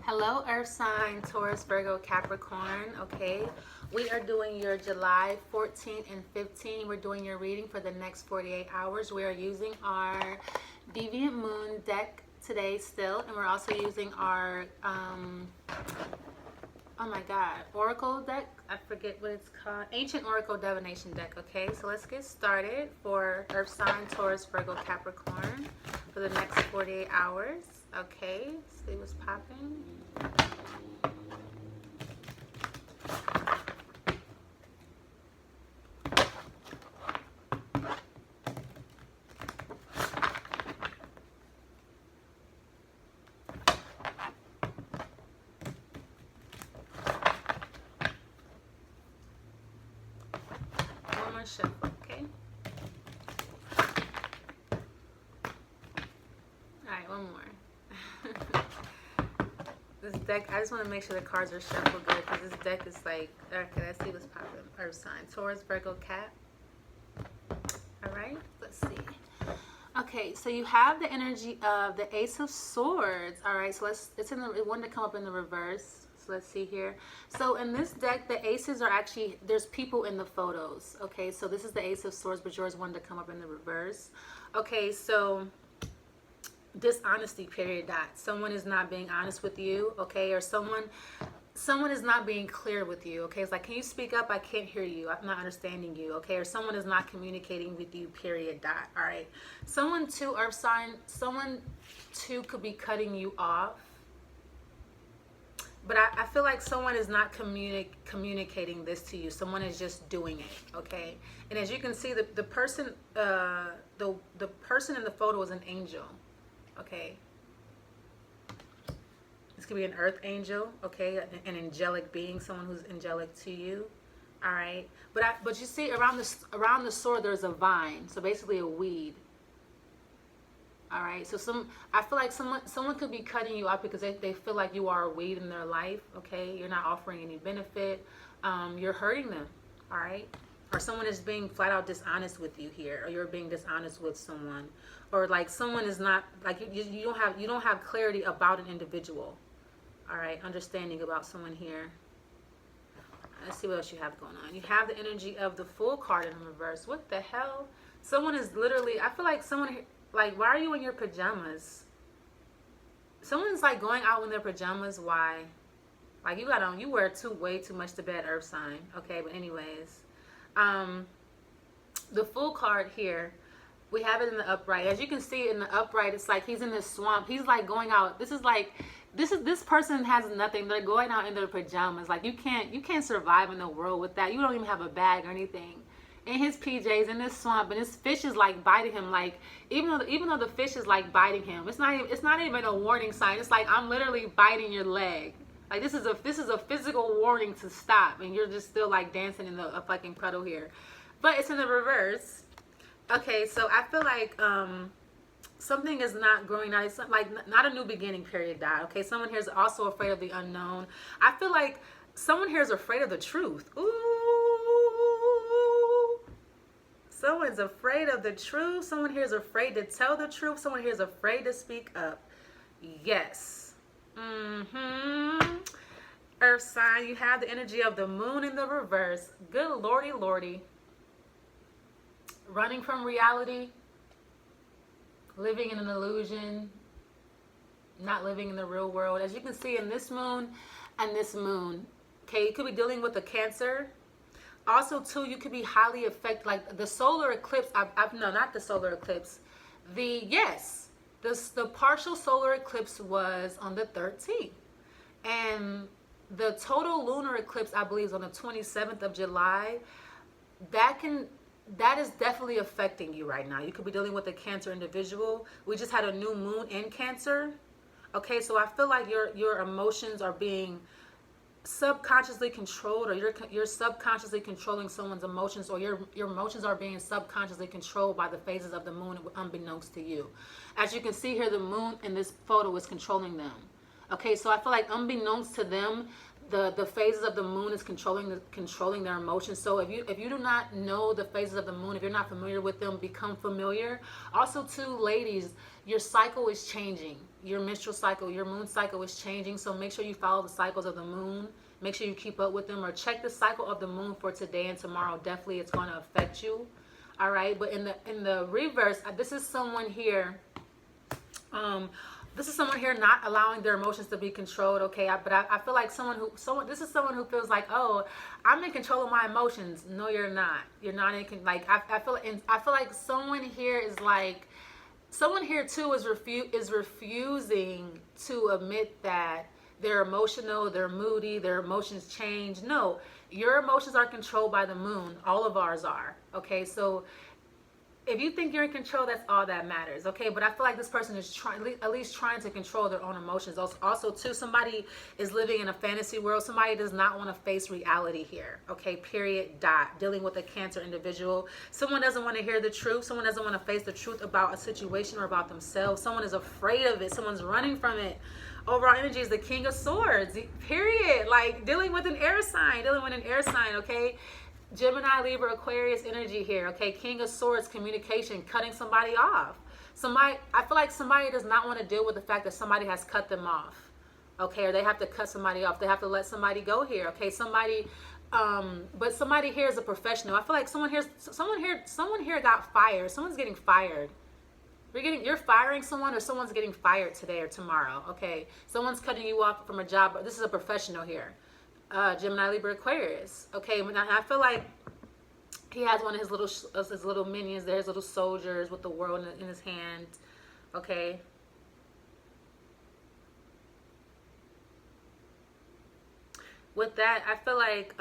Hello, Earth sign, Taurus, Virgo, Capricorn. Okay, we are doing your July 14 and 15. We're doing your reading for the next 48 hours. We are using our Deviant Moon deck today still, and we're also using our oh my god, Oracle deck. I forget what it's called. Ancient Oracle Divination deck. Okay, so let's get started for Earth sign, Taurus, Virgo, Capricorn for the next 48 hours. Okay, see what's popping. One more shuffle, okay? Alright, one more. This deck, I just want to make sure the cards are shuffled good because this deck is like, okay, let's see what's popping. Earth sign, Taurus, Virgo, Cap. Alright, let's see. Okay, so you have the energy of the Ace of Swords. Alright, so it's in the, it wanted to come up in the reverse. So let's see here. So in this deck, the aces are actually, there's people in the photos. Okay, so this is the Ace of Swords, but yours wanted to come up in the reverse. Okay, so dishonesty, period, dot. Someone is not being honest with you, okay, or someone is not being clear with you, okay? It's like, can you speak up? I can't hear you. I'm not understanding you, okay? Or someone is not communicating with you, period, dot. All right, someone too, Earth sign, someone too could be cutting you off, but I feel like someone is not communicating this to you. Someone is just doing it, okay? And as you can see, the person the person in the photo is an angel. Okay, this could be an earth angel, okay, an angelic being, someone who's angelic to you. All right, but you see around the sword there's a vine, so basically a weed. All right, so I feel like someone could be cutting you off because they feel like you are a weed in their life. Okay, you're not offering any benefit. You're hurting them. All right. Or someone is being flat out dishonest with you here, or you're being dishonest with someone, or like someone is not, like you don't have clarity about an individual. All right, understanding about someone here. Let's see what else you have going on. You have the energy of the Fool card in reverse. What the hell? Someone is literally, I feel like someone, like, why are you in your pajamas? Someone's like going out in their pajamas. Why? Like you wear way too much to bed, Earth sign. Okay, but anyways. The Fool card here, we have it in the upright. As you can see in the upright, it's like he's in this swamp. He's like going out. This person has nothing. They're going out in their pajamas. Like you can't survive in the world with that. You don't even have a bag or anything. In his PJs in this swamp, and this fish is like biting him. Like even though the fish is like biting him, it's not even a warning sign. It's like, I'm literally biting your leg. Like this is a physical warning to stop, and you're just still like dancing in a fucking puddle here. But it's in the reverse. Okay, so I feel like something is not growing out. It's like not a new beginning, period, dot. Okay, someone here is also afraid of the unknown. I feel like someone here is afraid of the truth. Ooh, someone's afraid of the truth. Someone here is afraid to tell the truth. Someone here is afraid to speak up. Yes. Earth sign, you have the energy of the Moon in the reverse. Good lordy lordy. Running from reality, living in an illusion, not living in the real world. As you can see in this moon and this moon, okay, you could be dealing with a Cancer. Also too, you could be highly affected, like the solar eclipse. No, not the solar eclipse. The partial solar eclipse was on the 13th, and the total lunar eclipse, I believe, is on the 27th of July. That is definitely affecting you right now. You could be dealing with a Cancer individual. We just had a new moon in Cancer. Okay, so I feel like your emotions are being subconsciously controlled, or you're subconsciously controlling someone's emotions, or your emotions are being subconsciously controlled by the phases of the moon unbeknownst to you. As you can see here, the moon in this photo is controlling them. Okay, so I feel like unbeknownst to them, the phases of the moon is controlling their emotions. So if you do not know the phases of the moon, if you're not familiar with them, become familiar. Also too, ladies, your cycle is changing. Your menstrual cycle, your moon cycle is changing. So make sure you follow the cycles of the moon. Make sure you keep up with them, or check the cycle of the moon for today and tomorrow. Definitely it's going to affect you. All right, but in the reverse, this is someone here. This is someone here not allowing their emotions to be controlled. Okay, but I feel like this is someone who feels like, oh, I'm in control of my emotions. No, you're not. You're not in like I feel like someone here is like, someone here too is refusing to admit that they're emotional, they're moody, their emotions change. No, your emotions are controlled by the moon. All of ours are. Okay, so if you think you're in control, that's all that matters. Okay, but I feel like this person is at least trying to control their own emotions. Also too, somebody is living in a fantasy world. Somebody does not want to face reality here. Okay, period, dot. Dealing with a Cancer individual. Someone doesn't want to hear the truth. Someone doesn't want to face the truth about a situation or about themselves. Someone is afraid of it. Someone's running from it. Overall energy is the King of Swords, period. Like dealing with an air sign, okay? Gemini, Libra, Aquarius energy here, okay? King of Swords, communication, cutting somebody off. I feel like somebody does not want to deal with the fact that somebody has cut them off, okay? Or they have to cut somebody off. They have to let somebody go here, okay? But somebody here is a professional. I feel like someone here got fired. Someone's getting fired. You're firing someone, or someone's getting fired today or tomorrow, okay? Someone's cutting you off from a job, but this is a professional here. Gemini, Libra, Aquarius, okay? And I feel like he has one of his little minions there, his little soldiers with the world in his hand, okay? With that, I feel like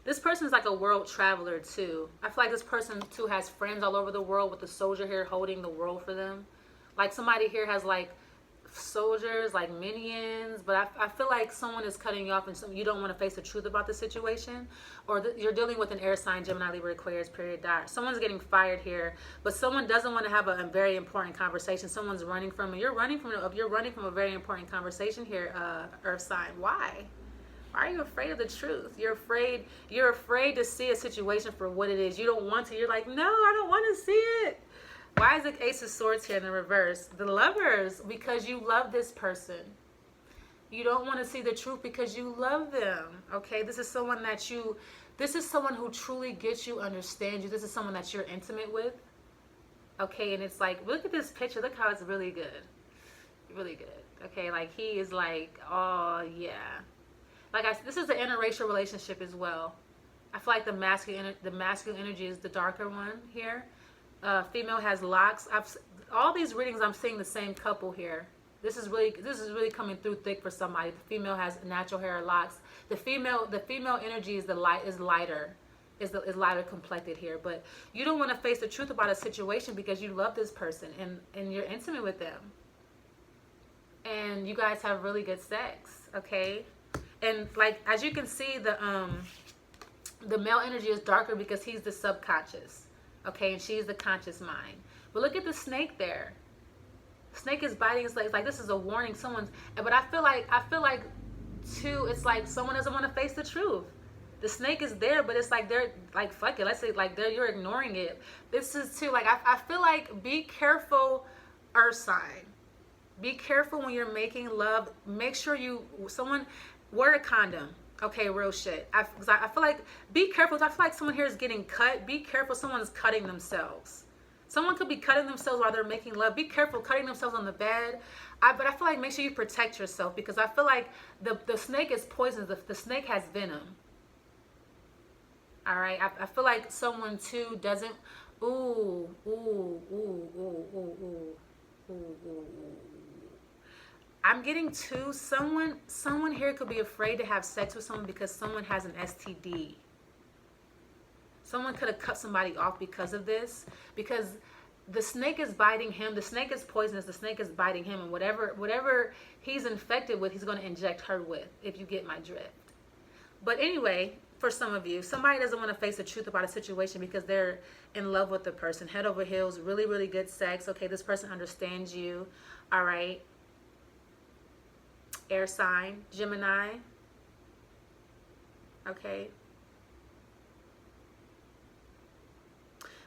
this person is like a world traveler too. I feel like this person too has friends all over the world, with the soldier here holding the world for them. Like somebody here has like soldiers, like minions, but I feel like someone is cutting you off, and you don't want to face the truth about the situation, or you're dealing with an air sign, Gemini, Libra, Aquarius, period, dot. Someone's getting fired here, but someone doesn't want to have a very important conversation. Someone's running from it. You're running from a very important conversation here, earth sign. Why are you afraid of the truth? You're afraid to see a situation for what it is. You don't want to. You're like, no, I don't want to see it. Why is the Ace of Swords here in the reverse? The Lovers, because you love this person. You don't want to see the truth because you love them, okay? This is someone who truly gets you, understands you. This is someone that you're intimate with, okay? And it's like, look at this picture. Look how it's really good. Really good, okay? Like, he is like, oh, yeah. Like, this is an interracial relationship as well. I feel like the masculine energy is the darker one here. Female has locks. All these readings, I'm seeing the same couple here. This is really coming through thick for somebody. The female has natural hair or locks. The female energy is lighter complected here. But you don't want to face the truth about a situation because you love this person and you're intimate with them. And you guys have really good sex, okay? And like, as you can see, the male energy is darker because he's the subconscious. Okay, and she's the conscious mind. But look at the snake there. Snake is biting his legs. Like, this is a warning. But I feel like too, it's like someone doesn't want to face the truth. The snake is there, but it's like they're like, fuck it. Let's say like you're ignoring it. This is too, like, I feel like, be careful, earth sign. Be careful when you're making love. Make sure wear a condom. Okay, real shit. I feel like, be careful. I feel like someone here is getting cut. Be careful. Someone's cutting themselves. Someone could be cutting themselves while they're making love. Be careful cutting themselves on the bed. But I feel like, make sure you protect yourself, because I feel like the snake is poisonous. The snake has venom. All right. I feel like someone too doesn't. Ooh. I'm getting to someone here could be afraid to have sex with someone because someone has an STD. Someone could have cut somebody off because of this, because the snake is biting him. The snake is poisonous. The snake is biting him, and whatever he's infected with, he's going to inject her with, if you get my drift. But anyway, for some of you, somebody doesn't want to face the truth about a situation because they're in love with the person, head over heels, really, really good sex. Okay, this person understands you. All right. air sign, Gemini. Okay.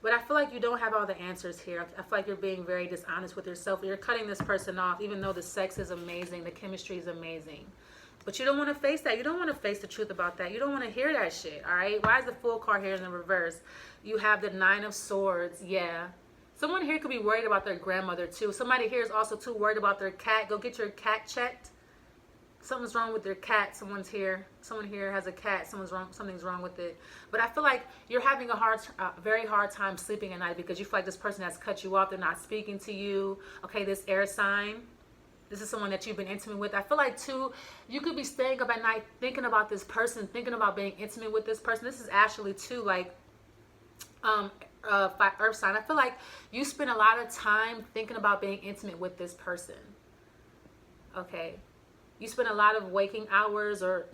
But I feel like you don't have all the answers here. I feel like you're being very dishonest with yourself. You're cutting this person off, even though the sex is amazing, the chemistry is amazing. But you don't want to face that. You don't want to face the truth about that. You don't want to hear that shit, all right? Why is the Fool card here in the reverse? You have the Nine of Swords, yeah. Someone here could be worried about their grandmother, too. Somebody here is also, too, worried about their cat. Go get your cat checked. Something's wrong with their cat. Someone here has a cat. Something's wrong with it. But I feel like you're having a very hard time sleeping at night because you feel like this person has cut you off. They're not speaking to you. Okay, this air sign. This is someone that you've been intimate with. I feel like, too, you could be staying up at night thinking about this person, thinking about being intimate with this person. This is actually, too, like, earth sign. I feel like you spend a lot of time thinking about being intimate with this person. Okay. You spend a lot of waking hours a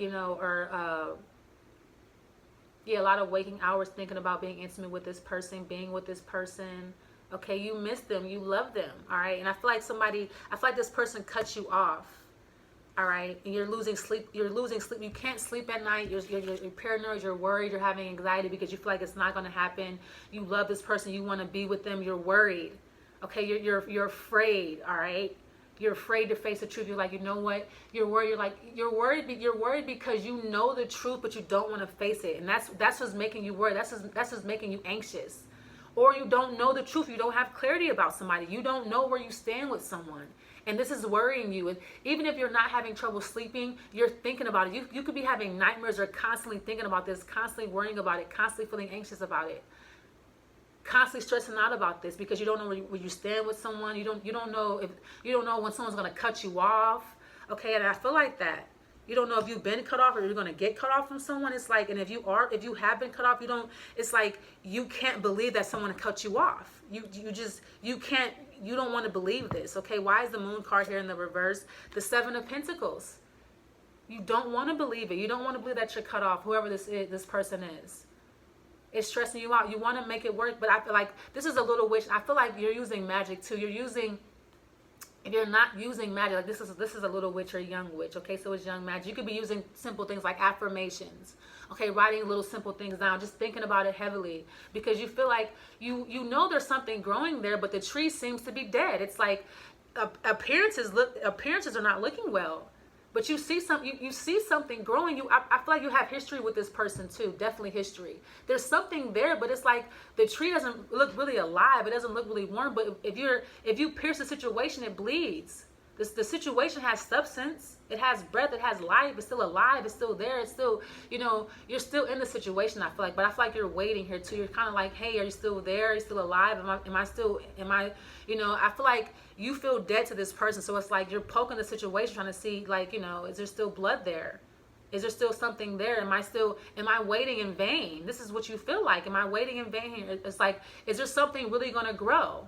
lot of waking hours thinking about being intimate with this person, being with this person. Okay, you miss them, you love them, all right? And I feel like this person cuts you off, all right? And you're losing sleep, you can't sleep at night, you're paranoid, you're worried, you're having anxiety because you feel like it's not gonna happen. You love this person, you wanna be with them, you're worried, okay? You're afraid, all right? You're afraid to face the truth. You're like, you know what? You're worried. You're worried because you know the truth, but you don't want to face it. And that's what's making you worried. That's what's making you anxious. Or you don't know the truth. You don't have clarity about somebody. You don't know where you stand with someone. And this is worrying you. And even if you're not having trouble sleeping, you're thinking about it. You could be having nightmares or constantly thinking about this, constantly worrying about it, constantly feeling anxious about it. Constantly stressing out about this because you don't know where you stand with someone. You don't know when someone's gonna cut you off. Okay, and I feel like that. You don't know if you've been cut off or you're gonna get cut off from someone. It's like, and if you have been cut off, it's like you can't believe that someone cut you off. You don't want to believe this. Okay, why is the Moon card here in the reverse? The Seven of Pentacles. You don't want to believe it. You don't want to believe that you're cut off, whoever this person is. It's stressing you out. You want to make it work, but I feel like this is a little witch. I feel like you're using magic too. If you're not using magic, like this is a little witch or a young witch. Okay, so it's young magic. You could be using simple things like affirmations. Okay, writing little simple things down, just thinking about it heavily because you feel like you know there's something growing there, but the tree seems to be dead. It's like appearances are not looking well. But you see something growing. I feel like you have history with this person too. Definitely history. There's something there, but it's like the tree doesn't look really alive. It doesn't look really warm. But if you pierce the situation, it bleeds. The situation has substance. It has breath. It has life. It's still alive. It's still there. It's still, you're still in the situation, I feel like. But I feel like you're waiting here too. You're kind of like, hey, are you still there? Are you still alive? I feel like you feel dead to this person. So it's like you're poking the situation, trying to see, like, is there still blood there? Is there still something there? Am I waiting in vain? This is what you feel like. Am I waiting in vain here? It's like, is there something really going to grow?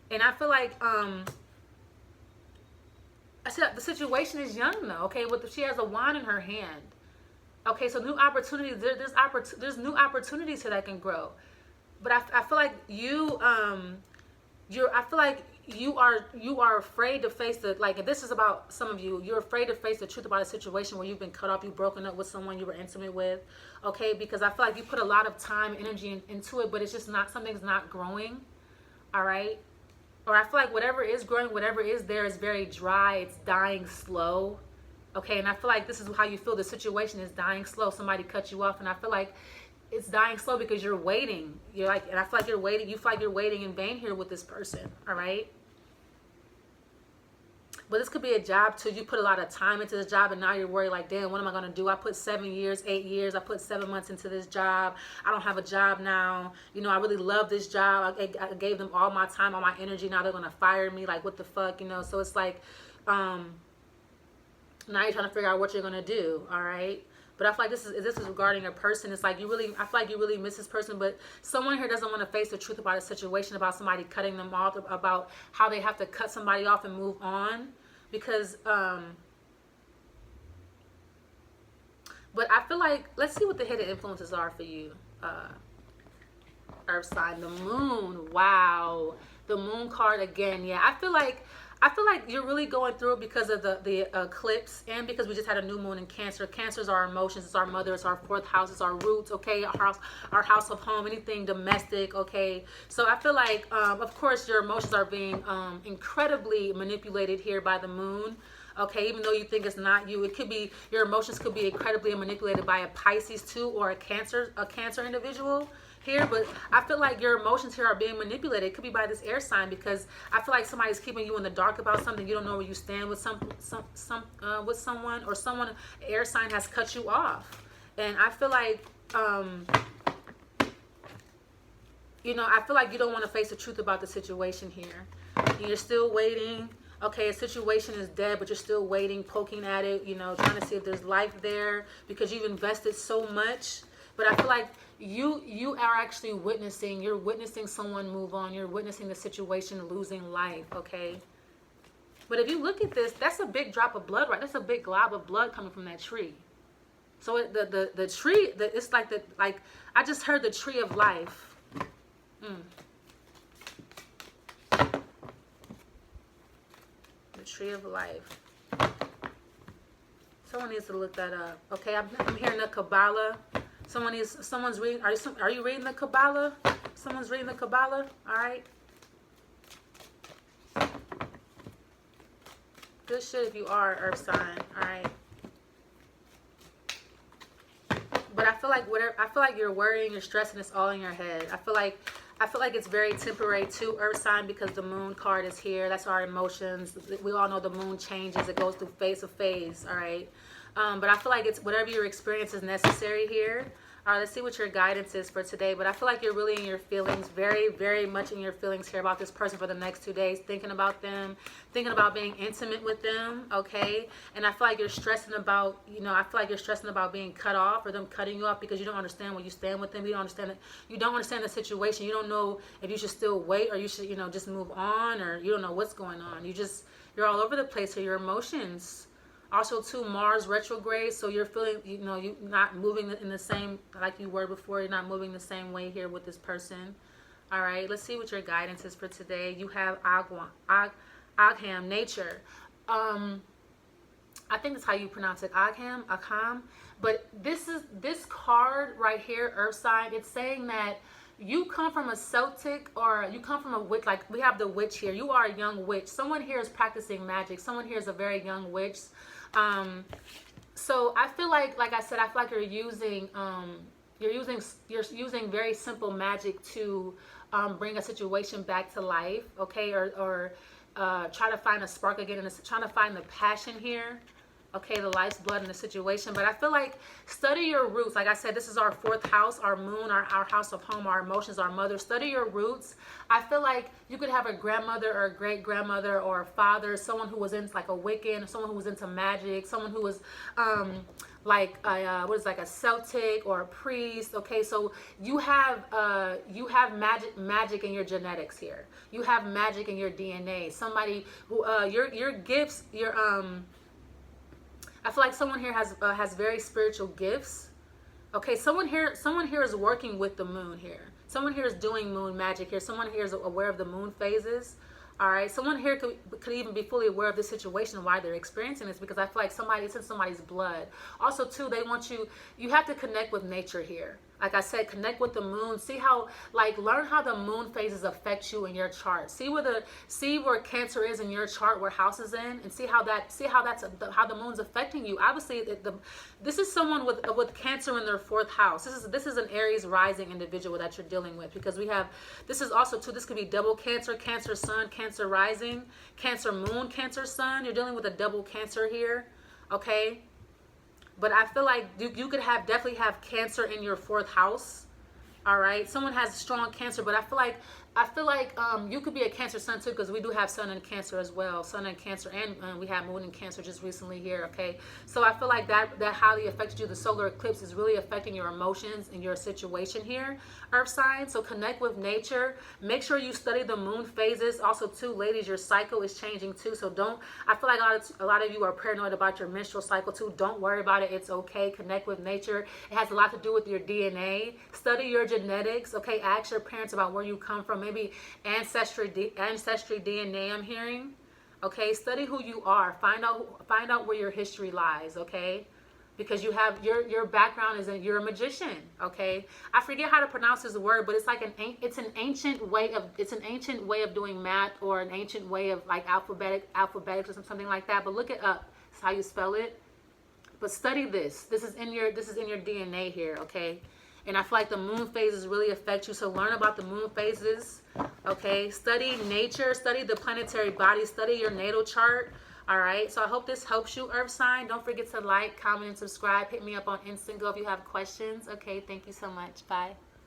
And I feel like, I said the situation is young though. Okay, she has a wand in her hand. Okay, so new opportunities. There's new opportunities here that can grow. But I feel like you are afraid to face if this is about some of you, you're afraid to face the truth about a situation where you've been cut off, you've broken up with someone you were intimate with. Okay, because I feel like you put a lot of time, energy into it, but it's just something's not growing. All right. Or I feel like whatever is growing, whatever is there is very dry. It's dying slow. Okay, and I feel like this is how you feel. The situation is dying slow. Somebody cut you off, and I feel like it's dying slow because you're waiting. And I feel like you're waiting. You feel like you're waiting in vain here with this person. All right. But this could be a job too. You put a lot of time into this job and now you're worried like, damn, what am I going to do? I put 7 years, 8 years. I put 7 months into this job. I don't have a job now. I really love this job. I gave them all my time, all my energy. Now they're going to fire me. Like, what the fuck, So it's like, now you're trying to figure out what you're going to do. All right. But I feel like this is regarding a person. It's like I feel like you really miss this person, but someone here doesn't want to face the truth about a situation, about somebody cutting them off, about how they have to cut somebody off and move on. Because, but I feel like, let's see what the hidden influences are for you. Earth sign, the moon. Wow. The moon card again. Yeah, I feel like I feel like you're really going through it because of the eclipse, and because we just had a new moon in Cancer. Cancer is our emotions, it's our mother, it's our fourth house, it's our roots, okay? Our house of home, anything domestic, okay? So I feel like, of course, your emotions are being incredibly manipulated here by the moon. Okay, even though you think it's not you, it could be, your emotions could be incredibly manipulated by a Pisces too, or a Cancer individual here. But I feel like your emotions here are being manipulated. It could be by this air sign, because I feel like somebody's keeping you in the dark about something. You don't know where you stand with with someone, or someone, air sign, has cut you off. And I feel like you know, I feel like you don't want to face the truth about the situation here. And you're still waiting. Okay, a situation is dead, but you're still waiting, poking at it, you know, trying to see if there's life there, because you've invested so much. But I feel like you are actually witnessing, you're witnessing someone move on. You're witnessing the situation losing life, okay? But if you look at this, that's a big drop of blood, right? That's a big glob of blood coming from that tree. So the tree, it's like I just heard the tree of life. The tree of life. Someone needs to look that up. Okay, I'm hearing the Kabbalah. Someone's reading. Are you reading the Kabbalah? Someone's reading the Kabbalah. All right. Good shit if you are, Earth sign. All right. But I feel like you're worrying, you're stressing. It's all in your head. I feel like it's very temporary too, Earth sign, because the moon card is here. That's our emotions. We all know the moon changes. It goes through phase of phase. All right. But I feel like it's whatever your experience is necessary here. All right, let's see what your guidance is for today. But I feel like you're really in your feelings, very, very much in your feelings here about this person for the next 2 days, thinking about them, thinking about being intimate with them, okay? And I feel like you're stressing about, you know, I feel like you're stressing about being cut off, or them cutting you off, because you don't understand where you stand with them. You don't understand the situation. You don't know if you should still wait, or you should, you know, just move on, or you don't know what's going on. You're all over the place here, your emotions. Also, too, Mars retrograde, so you're feeling, you know, you're not moving in the same, like you were before. You're not moving the same way here with this person. All right, let's see what your guidance is for today. You have Agham, nature. I think that's how you pronounce it, Agham. But this card right here, Earth sign, it's saying that you come from a Celtic, or you come from a witch. Like, we have the witch here. You are a young witch. Someone here is practicing magic. Someone here is a very young witch. So I feel like I said, I feel like you're using very simple magic to bring a situation back to life, okay? Or try to find a spark again, trying to find the passion here. Okay, the life's blood in the situation. But I feel like study your roots. Like I said, this is our fourth house, our moon, our house of home, our emotions, our mother. Study your roots. I feel like you could have a grandmother or a great grandmother or a father, someone who was into like a Wiccan, someone who was into magic, someone who was like a Celtic or a priest. Okay, so you have magic in your genetics here. You have magic in your DNA. Somebody who your gifts, your I feel like someone here has very spiritual gifts. Okay, someone here is working with the moon here. Someone here is doing moon magic here. Someone here is aware of the moon phases. All right, someone here could even be fully aware of the situation, why they're experiencing this, because I feel like it's in somebody's blood. Also, too, they want you have to connect with nature here. Like I said, connect with the moon. See how, learn how the moon phases affect you in your chart. See where Cancer is in your chart, where house is in, and see how the moon's affecting you. Obviously, this is someone with Cancer in their fourth house. This is an Aries rising individual that you're dealing with, because this is also too. This could be double Cancer, Cancer Sun, Cancer rising, Cancer moon, Cancer Sun. You're dealing with a double Cancer here. Okay. But I feel like you could definitely have Cancer in your fourth house. All right. Someone has strong Cancer, but I feel like you could be a Cancer Sun too, because we do have Sun in Cancer as well. Sun in Cancer, and we have Moon in Cancer just recently here. Okay. So I feel like that highly affected you. The solar eclipse is really affecting your emotions and your situation here, Earth sign. So connect with nature. Make sure you study the moon phases. Also too, ladies, your cycle is changing too. So I feel like a lot of you are paranoid about your menstrual cycle too. Don't worry about it. It's okay. Connect with nature. It has a lot to do with your DNA. Study your genetics. Okay. Ask your parents about where you come from. Maybe ancestry DNA I'm hearing. Okay, study who you are. Find out where your history lies. Okay, because you have your background is you're a magician. Okay, I forget how to pronounce this word, but it's like an ancient way of doing math, or an ancient way of like alphabetics or something like that. But look it up. It's how you spell it. But study this. This is in your DNA here. Okay. And I feel like the moon phases really affect you. So learn about the moon phases. Okay. Study nature. Study the planetary body. Study your natal chart. All right. So I hope this helps you, Earth sign. Don't forget to like, comment, and subscribe. Hit me up on Instagram if you have questions. Okay. Thank you so much. Bye.